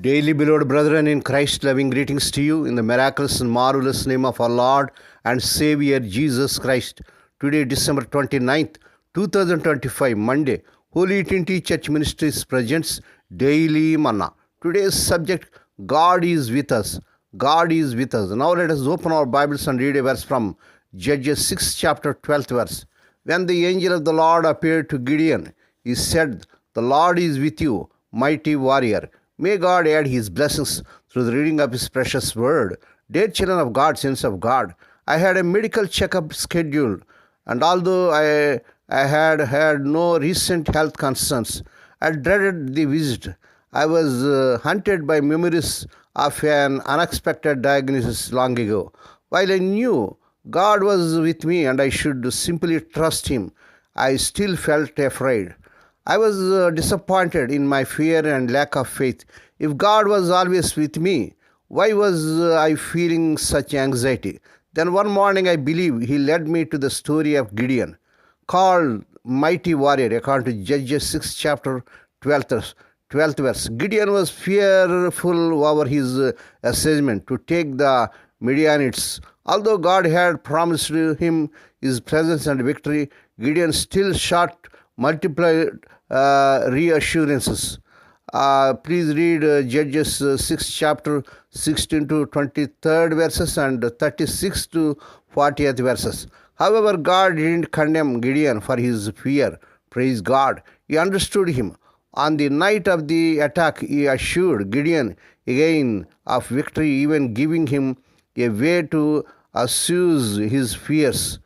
Daily beloved brethren in Christ, loving greetings to you in the miraculous and marvelous name of our Lord and Savior Jesus Christ. Today, December 29th, 2025, Monday, Holy Trinity Church Ministries presents Daily Manna. Today's subject, God is with us. God is with us. Now let us open our Bibles and read a verse from Judges 6 chapter 12th verse. When the angel of the Lord appeared to Gideon, he said, "The Lord is with you, mighty warrior." May God add His blessings through the reading of His precious word. Dear children of God, saints of God, I had a medical checkup scheduled, and although I had had no recent health concerns, I dreaded the visit. I was haunted by memories of an unexpected diagnosis long ago. While I knew God was with me and I should simply trust Him, I still felt afraid. I was disappointed in my fear and lack of faith. If God was always with me, why was I feeling such anxiety? Then one morning, I believe He led me to the story of Gideon, called Mighty Warrior, according to Judges 6 chapter 12th verse. Gideon was fearful over his assessment to take the Midianites. Although God had promised him His presence and victory, Gideon still sought multiplied reassurances. Please read Judges 6 chapter 16 to 23rd verses and 36 to 40th verses. However, God didn't condemn Gideon for his fear. Praise God. He understood him. On the night of the attack, He assured Gideon again of victory, even giving him a way to assuage his fears.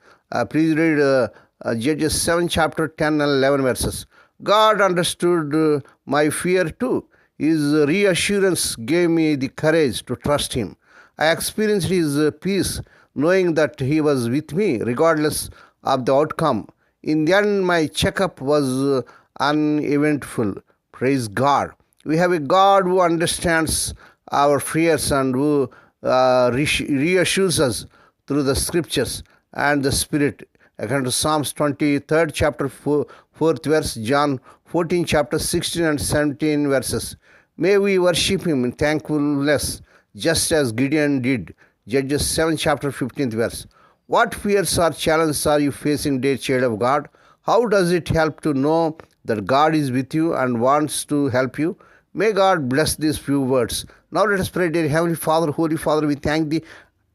Please read Judges 7 chapter 10 and 11 verses. God understood my fear too. His reassurance gave me the courage to trust Him. I experienced His peace, knowing that He was with me regardless of the outcome. In the end, my checkup was uneventful. Praise God. We have a God who understands our fears and who reassures us through the scriptures and the Spirit. According to Psalms 23rd chapter 4th verse, John 14 chapter 16 and 17 verses. May we worship Him in thankfulness, just as Gideon did. Judges 7 chapter 15th verse. What fears or challenges are you facing, dear child of God? How does it help to know that God is with you and wants to help you? May God bless these few words. Now let us pray. Dear Heavenly Father, Holy Father, we thank Thee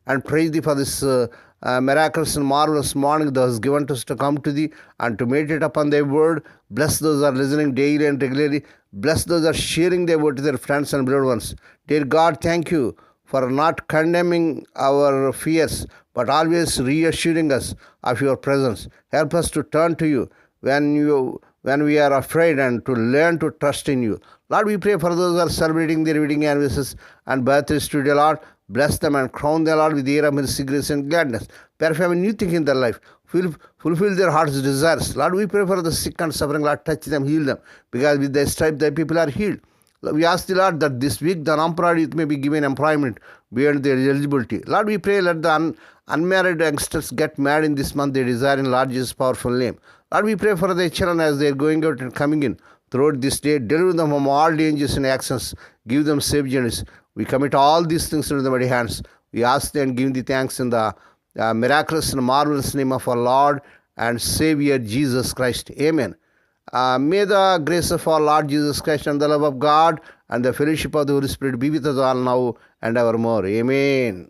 and praise Thee for this miraculous and marvelous morning Thou hast given us to come to Thee and to meditate upon Thy word. Bless those who are listening daily and regularly. Bless those who are sharing Thy word to their friends and beloved ones. Dear God, thank You for not condemning our fears, but always reassuring us of Your presence. Help us to turn to You when we are afraid and to learn to trust in You. Lord, we pray for those who are celebrating their wedding anniversaries and birthdays today, Lord. Bless them and crown them, Lord, with the air of mercy, grace, and gladness. Perform a new thing in their life. Fulfill their heart's desires. Lord, we pray for the sick and suffering. Lord, touch them, heal them. Because with Thy stripe, Thy people are healed. We ask the Lord that this week the unemployed youth may be given employment beyond their eligibility. Lord, we pray let the unmarried youngsters get married in this month they desire in Lord Jesus' powerful name. Lord, we pray for their children as they are going out and coming in throughout this day. Deliver them from all dangers and actions. Give them safe journeys. We commit all these things into the mighty hands. We ask Thee and give Thee thanks in the miraculous and marvelous name of our Lord and Savior Jesus Christ. Amen. May the grace of our Lord Jesus Christ and the love of God and the fellowship of the Holy Spirit be with us all now and evermore. Amen.